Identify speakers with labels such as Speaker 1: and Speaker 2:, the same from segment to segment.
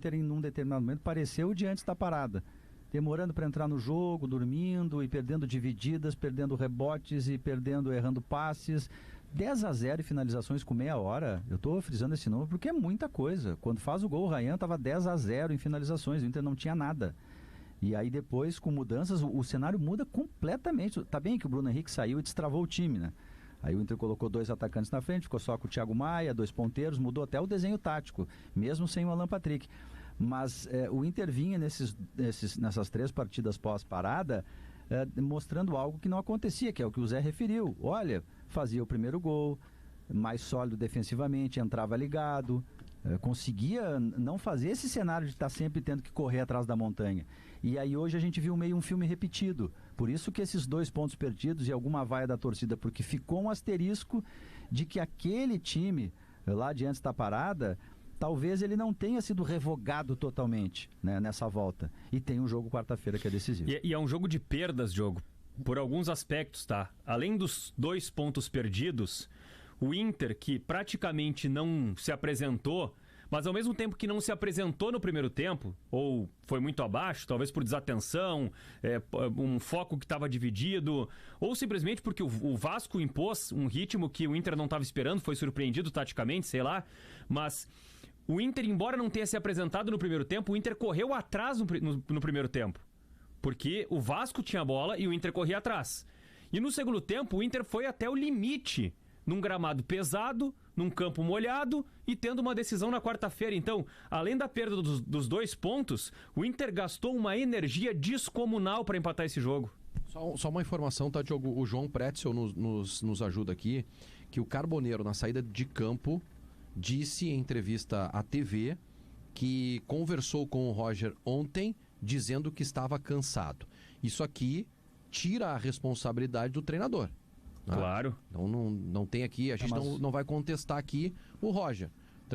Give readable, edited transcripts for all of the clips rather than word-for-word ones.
Speaker 1: Inter, em um determinado momento, pareceu o de antes da parada. Demorando para entrar no jogo, dormindo e perdendo divididas, perdendo rebotes e errando passes. 10-0 e finalizações com meia hora. Eu estou frisando esse número porque é muita coisa. Quando faz o gol, o Ryan estava 10-0 em finalizações. O Inter não tinha nada. E aí depois, com mudanças, o cenário muda completamente. Tá bem que o Bruno Henrique saiu e destravou o time, né? Aí o Inter colocou 2 atacantes na frente, ficou só com o Thiago Maia, 2 ponteiros, mudou até o desenho tático, mesmo sem o Alan Patrick. Mas o Inter vinha nessas 3 partidas pós-parada mostrando algo que não acontecia, que é o que o Zé referiu. Olha, fazia o primeiro gol, mais sólido defensivamente, entrava ligado, conseguia não fazer esse cenário de estar sempre tendo que correr atrás da montanha. E aí hoje a gente viu meio um filme repetido. Por isso que esses 2 pontos perdidos e alguma vaia da torcida, porque ficou um asterisco de que aquele time lá de antes da parada, talvez ele não tenha sido revogado totalmente, né, nessa volta. E tem um jogo quarta-feira que é decisivo.
Speaker 2: E é um jogo de perdas, Diogo, por alguns aspectos, tá? Além dos 2 pontos perdidos, o Inter, que praticamente não se apresentou, mas ao mesmo tempo que não se apresentou no primeiro tempo, ou foi muito abaixo, talvez por desatenção, um foco que estava dividido, ou simplesmente porque o Vasco impôs um ritmo que o Inter não estava esperando, foi surpreendido taticamente, sei lá, mas o Inter, embora não tenha se apresentado no primeiro tempo, o Inter correu atrás no primeiro tempo, porque o Vasco tinha a bola e o Inter corria atrás. E no segundo tempo, o Inter foi até o limite, num gramado pesado, num campo molhado e tendo uma decisão na quarta-feira. Então, além da perda dos 2 pontos, o Inter gastou uma energia descomunal para empatar esse jogo.
Speaker 3: Só uma informação, tá, Diogo? O João Pretzel nos ajuda aqui, que o Carboneiro, na saída de campo, disse em entrevista à TV que conversou com o Roger ontem, dizendo que estava cansado. Isso aqui tira a responsabilidade do treinador.
Speaker 2: Claro.
Speaker 3: Então não tem aqui, a gente não vai contestar aqui o Roger.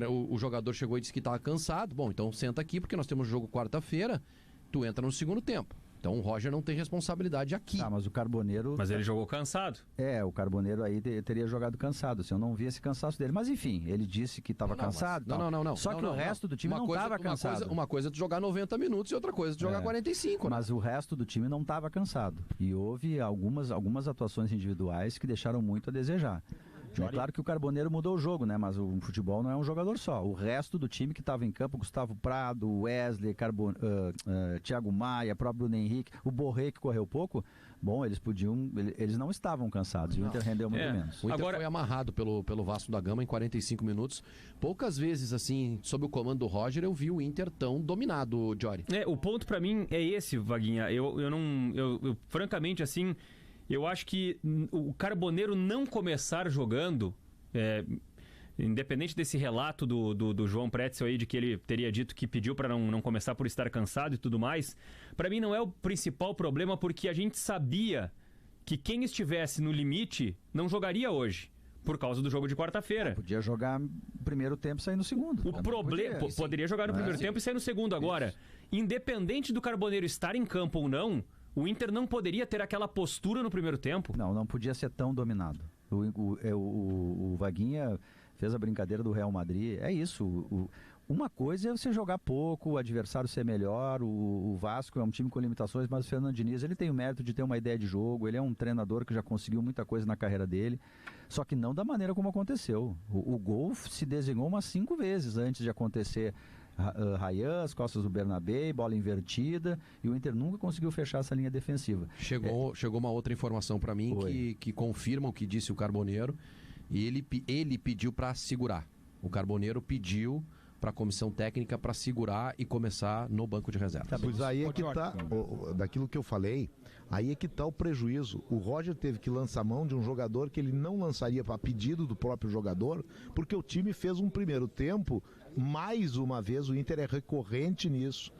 Speaker 3: O jogador chegou e disse que estava cansado. Bom, então senta aqui porque nós temos jogo quarta-feira, tu entra no segundo tempo. Então o Roger não tem responsabilidade aqui.
Speaker 1: Mas o Carboneiro...
Speaker 2: Mas ele jogou cansado.
Speaker 1: O Carboneiro aí teria jogado cansado, assim, eu não vi esse cansaço dele. Mas enfim, ele disse que estava cansado.
Speaker 3: Não.
Speaker 1: Só que o resto do time não estava cansado.
Speaker 3: Uma coisa é tu jogar 90 minutos e outra coisa é tu jogar 45.
Speaker 1: Mas o resto do time não estava cansado. E houve algumas atuações individuais que deixaram muito a desejar. É claro que o Carboneiro mudou o jogo, né? Mas o futebol não é um jogador só. O resto do time que estava em campo, Gustavo Prado, Wesley, Thiago Maia, próprio Bruno Henrique, o Borré que correu pouco, bom, eles não estavam cansados. E o Inter rendeu muito menos.
Speaker 3: O Inter foi amarrado pelo Vasco da Gama em 45 minutos. Poucas vezes, assim, sob o comando do Roger, eu vi o Inter tão dominado, Jory.
Speaker 2: O ponto pra mim é esse, Vaguinha. Eu francamente, assim... Eu acho que o Carboneiro não começar jogando, independente desse relato do João Pretzel aí, de que ele teria dito que pediu para não começar por estar cansado e tudo mais, para mim não é o principal problema, porque a gente sabia que quem estivesse no limite não jogaria hoje, por causa do jogo de quarta-feira.
Speaker 1: Podia jogar no primeiro tempo e sair no segundo.
Speaker 2: O problema poderia jogar no primeiro tempo e sair no segundo. Agora, independente do Carboneiro estar em campo ou não, o Inter não poderia ter aquela postura no primeiro tempo?
Speaker 1: Não podia ser tão dominado. O Vaguinha fez a brincadeira do Real Madrid. É isso. Uma coisa é você jogar pouco, o adversário ser melhor. O Vasco é um time com limitações, mas o Fernando Diniz, ele tem o mérito de ter uma ideia de jogo. Ele é um treinador que já conseguiu muita coisa na carreira dele. Só que não da maneira como aconteceu. O gol se desenhou umas 5 vezes antes de acontecer. Ryan, as costas do Bernabé, bola invertida, e o Inter nunca conseguiu fechar essa linha defensiva.
Speaker 3: Chegou uma outra informação para mim que confirma o que disse o Carboneiro, e ele pediu para segurar. O Carboneiro pediu para a comissão técnica para segurar e começar no banco de reservas.
Speaker 4: Pois aí é que está, daquilo que eu falei, aí é que está o prejuízo. O Roger teve que lançar mão de um jogador que ele não lançaria a pedido do próprio jogador, porque o time fez um primeiro tempo, mais uma vez, o Inter é recorrente nisso.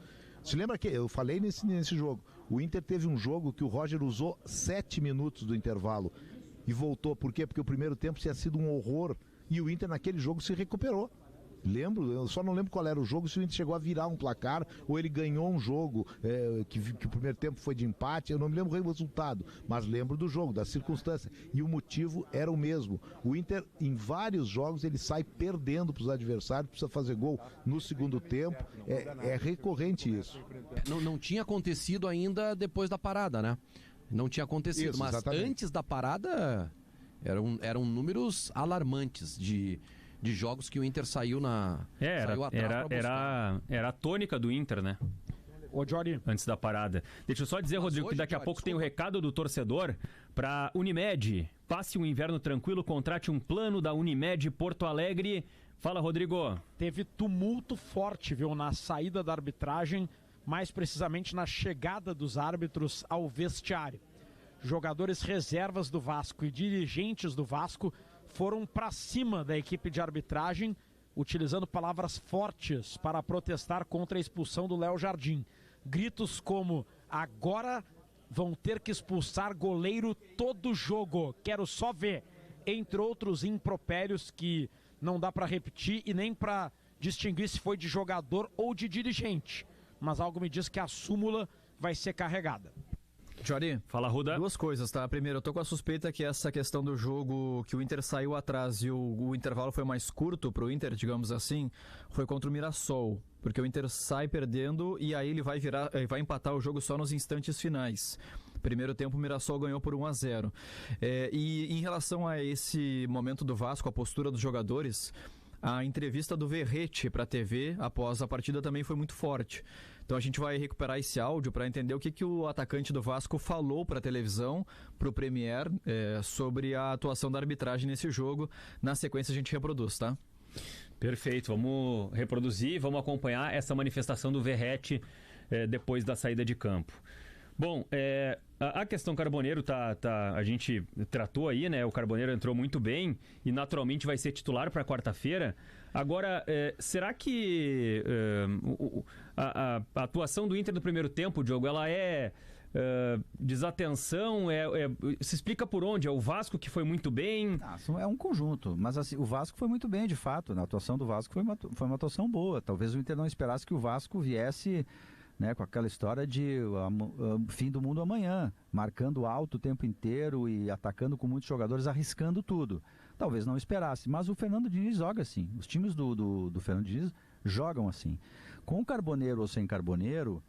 Speaker 4: Se lembra que eu falei nesse jogo, o Inter teve um jogo que o Roger usou 7 minutos do intervalo e voltou. Por quê? Porque o primeiro tempo tinha sido um horror e o Inter naquele jogo se recuperou. Lembro, eu só não lembro qual era o jogo, se o Inter chegou a virar um placar ou ele ganhou um jogo que o primeiro tempo foi de empate, eu não me lembro o resultado, mas lembro do jogo, da circunstância, e o motivo era o mesmo. O Inter, em vários jogos, ele sai perdendo para os adversários, precisa fazer gol no segundo tempo, é recorrente isso.
Speaker 3: Não tinha acontecido ainda depois da parada, né? Não tinha acontecido,
Speaker 4: Isso,
Speaker 3: mas
Speaker 4: exatamente.
Speaker 3: antes da parada eram números alarmantes de jogos que o Inter saiu saiu atrás pra buscar.
Speaker 2: Era a tônica do Inter, né?
Speaker 5: Ô, Jory.
Speaker 2: Antes da parada. Deixa eu só dizer, Rodrigo, que daqui a pouco tem o recado do torcedor para Unimed. Passe um inverno tranquilo, contrate um plano da Unimed Porto Alegre. Fala, Rodrigo.
Speaker 5: Teve tumulto forte, viu, na saída da arbitragem, mais precisamente na chegada dos árbitros ao vestiário. Jogadores reservas do Vasco e dirigentes do Vasco foram para cima da equipe de arbitragem, utilizando palavras fortes para protestar contra a expulsão do Léo Jardim. Gritos como: agora vão ter que expulsar goleiro todo jogo, quero só ver, entre outros impropérios que não dá para repetir e nem para distinguir se foi de jogador ou de dirigente. Mas algo me diz que a súmula vai ser carregada.
Speaker 6: Jory,
Speaker 2: fala, Ruda.
Speaker 6: Duas coisas, tá? Primeiro, eu tô com a suspeita que essa questão do jogo, que o Inter saiu atrás e o intervalo foi mais curto pro Inter, digamos assim, foi contra o Mirassol. Porque o Inter sai perdendo e aí ele vai empatar o jogo só nos instantes finais. Primeiro tempo, o Mirassol ganhou por 1-0. E em relação a esse momento do Vasco, a postura dos jogadores, a entrevista do Verrete para a TV após a partida também foi muito forte. Então a gente vai recuperar esse áudio para entender o que o atacante do Vasco falou para a televisão, para o Premier, sobre a atuação da arbitragem nesse jogo. Na sequência a gente reproduz, tá?
Speaker 2: Perfeito, vamos reproduzir, vamos acompanhar essa manifestação do Verrete depois da saída de campo. Bom, a questão Carboneiro a gente tratou aí, né? O Carboneiro entrou muito bem e naturalmente vai ser titular para quarta-feira. Agora, será que a atuação do Inter no primeiro tempo, Diogo, ela é desatenção? Se explica por onde? É o Vasco que foi muito bem?
Speaker 1: É um conjunto, mas assim, o Vasco foi muito bem, de fato. A atuação do Vasco foi uma atuação boa. Talvez o Inter não esperasse que o Vasco viesse, né, com aquela história de fim do mundo amanhã, marcando alto o tempo inteiro e atacando com muitos jogadores, arriscando tudo. Talvez não esperasse, mas o Fernando Diniz joga assim. Os times do Fernando Diniz jogam assim. Com Carboneiro ou sem Carboneiro,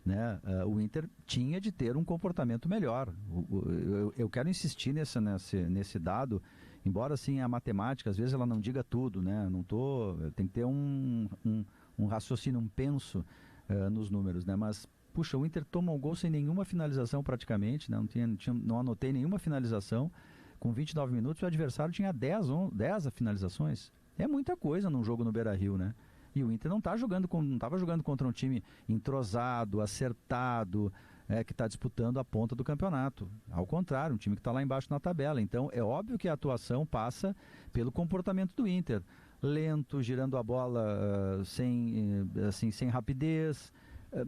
Speaker 1: né, o Inter tinha de ter um comportamento melhor. Eu quero insistir nesse dado, embora assim a matemática, às vezes ela não diga tudo, né? Tem que ter um raciocínio, um penso nos números, né? Mas, puxa, o Inter toma um gol sem nenhuma finalização praticamente, né? Não anotei nenhuma finalização. Com 29 minutos o adversário tinha 10 finalizações. É muita coisa num jogo no Beira-Rio, né? E o Inter não estava jogando contra um time entrosado, acertado, que está disputando a ponta do campeonato. Ao contrário, um time que está lá embaixo na tabela. Então, é óbvio que a atuação passa pelo comportamento do Inter. Lento, girando a bola sem rapidez,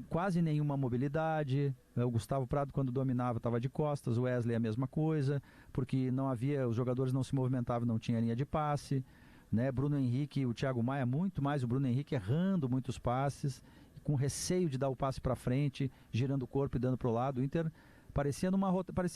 Speaker 1: quase nenhuma mobilidade. O Gustavo Prado, quando dominava, estava de costas. O Wesley a mesma coisa, porque os jogadores não se movimentavam, não tinha linha de passe, né? Bruno Henrique e o Thiago Maia, muito mais o Bruno Henrique errando muitos passes, com receio de dar o passe para frente, girando o corpo e dando para o lado. O Inter parecia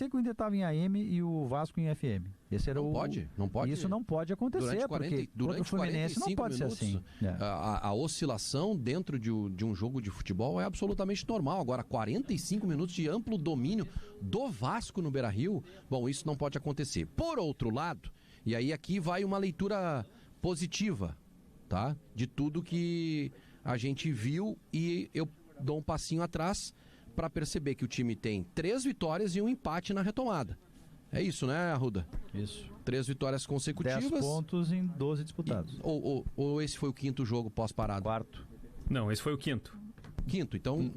Speaker 1: que o Inter estava em AM e o Vasco em FM. Esse era
Speaker 3: não pode.
Speaker 1: Isso não pode acontecer, porque contra o Fluminense não pode ser assim.
Speaker 3: A oscilação dentro de um jogo de futebol é absolutamente normal. Agora, 45 minutos de amplo domínio do Vasco no Beira-Rio, bom, isso não pode acontecer. Por outro lado, e aí aqui vai uma leitura positiva, tá? De tudo que a gente viu, e eu dou um passinho atrás para perceber que o time tem 3 vitórias e um empate na retomada. É isso, né, Arruda?
Speaker 1: Isso.
Speaker 3: 3 vitórias consecutivas.
Speaker 1: 10 pontos em 12 disputados.
Speaker 3: Ou esse foi o 5º jogo pós-parada?
Speaker 1: 4º.
Speaker 2: Não, esse foi o 5º.
Speaker 3: 5º, então...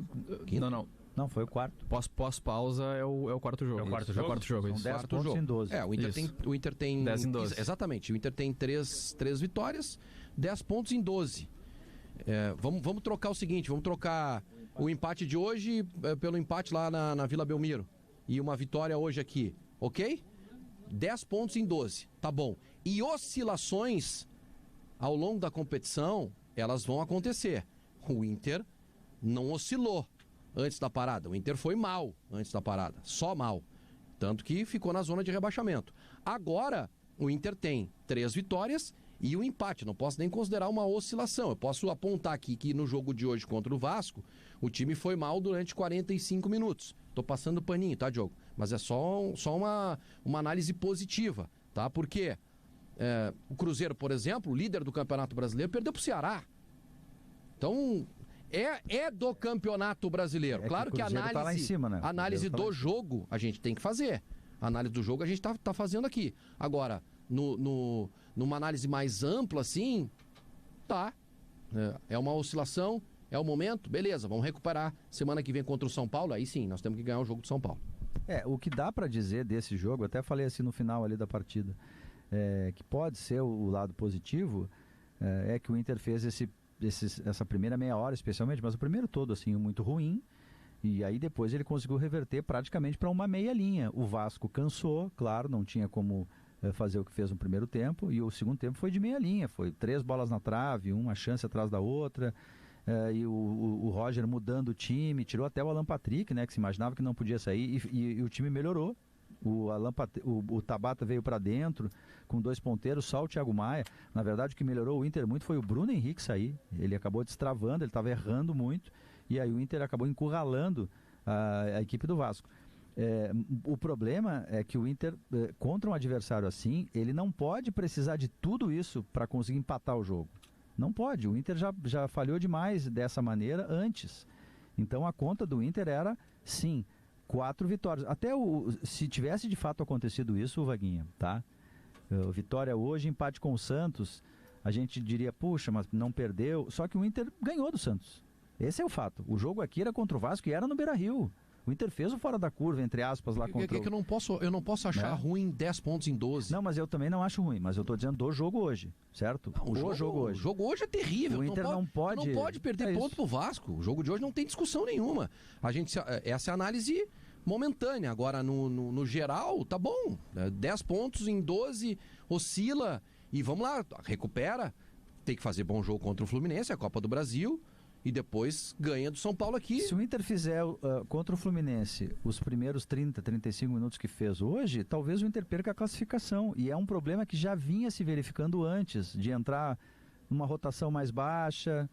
Speaker 3: Quinto?
Speaker 1: Não, foi o 4º.
Speaker 6: Pós-pausa é o 4º jogo.
Speaker 2: É o 4º jogo?
Speaker 6: É o 4º jogo.
Speaker 1: São 10 pontos em 12.
Speaker 3: O Inter tem
Speaker 6: 10 em 12.
Speaker 3: Exatamente. O Inter tem 3 vitórias, 10 pontos em 12. Vamos trocar o seguinte, vamos trocar o empate de hoje pelo empate lá na Vila Belmiro. E uma vitória hoje aqui, ok? 10 pontos em 12, tá bom. E oscilações ao longo da competição, elas vão acontecer. O Inter não oscilou antes da parada. O Inter foi mal antes da parada, só mal. Tanto que ficou na zona de rebaixamento. Agora, o Inter tem 3 vitórias e um empate. Não posso nem considerar uma oscilação. Eu posso apontar aqui que no jogo de hoje contra o Vasco, o time foi mal durante 45 minutos. Tô passando paninho, tá, Diogo? Mas é só uma análise positiva, tá? Porque o Cruzeiro, por exemplo, líder do Campeonato Brasileiro, perdeu pro Ceará. Então, é do Campeonato Brasileiro. Claro que a análise,
Speaker 1: tá lá em cima, né?
Speaker 3: análise do jogo a gente tem que fazer. A análise do jogo a gente tá fazendo aqui. Agora, numa análise mais ampla, assim, tá. É uma oscilação, é o momento, beleza, vamos recuperar. Semana que vem contra o São Paulo, aí sim, nós temos que ganhar o jogo do São Paulo.
Speaker 1: O que dá para dizer desse jogo, até falei assim no final ali da partida, que pode ser o lado positivo, é que o Inter fez essa primeira meia hora especialmente, mas o primeiro todo assim muito ruim, e aí depois ele conseguiu reverter praticamente para uma meia linha. O Vasco cansou, claro, não tinha como fazer o que fez no primeiro tempo, e o segundo tempo foi de meia linha, foi 3 bolas na trave, uma chance atrás da outra, e o Roger mudando o time, tirou até o Alan Patrick, né, que se imaginava que não podia sair, e o time melhorou. O Tabata veio para dentro com 2 ponteiros, só o Thiago Maia. Na verdade, o que melhorou o Inter muito foi o Bruno Henrique sair. Ele acabou destravando, ele estava errando muito, e aí o Inter acabou encurralando a equipe do Vasco. O problema é que o Inter, contra um adversário assim, ele não pode precisar de tudo isso para conseguir empatar o jogo. Não pode, o Inter já falhou demais dessa maneira antes. Então a conta do Inter era, sim, 4 vitórias. Até se tivesse de fato acontecido isso, Vaguinha, tá? Vitória hoje, empate com o Santos, a gente diria, puxa, mas não perdeu. Só que o Inter ganhou do Santos. Esse é o fato. O jogo aqui era contra o Vasco e era no Beira-Rio. O Inter fez o fora da curva, entre aspas, lá contra
Speaker 3: que eu não posso achar ruim 10 pontos em 12.
Speaker 1: Não, mas eu também não acho ruim, mas eu tô dizendo do jogo hoje, certo?
Speaker 3: Não, o jogo hoje. O jogo hoje é terrível.
Speaker 1: O Inter não pode...
Speaker 3: Não pode perder ponto pro Vasco. O jogo de hoje não tem discussão nenhuma. Essa é a análise momentânea. Agora, no geral, tá bom. 10 pontos em 12, oscila. E vamos lá, recupera. Tem que fazer bom jogo contra o Fluminense, a Copa do Brasil. E depois ganha do São Paulo aqui.
Speaker 1: Se o Inter fizer contra o Fluminense os primeiros 30, 35 minutos que fez hoje, talvez o Inter perca a classificação. E é um problema que já vinha se verificando antes, de entrar numa rotação mais baixa,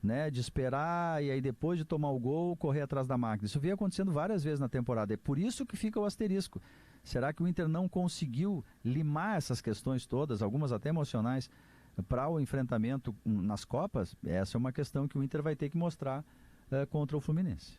Speaker 1: né, de esperar e aí depois de tomar o gol, correr atrás da máquina. Isso vinha acontecendo várias vezes na temporada. É por isso que fica o asterisco. Será que o Inter não conseguiu limar essas questões todas, algumas até emocionais, para o enfrentamento nas Copas? Essa é uma questão que o Inter vai ter que mostrar contra o Fluminense.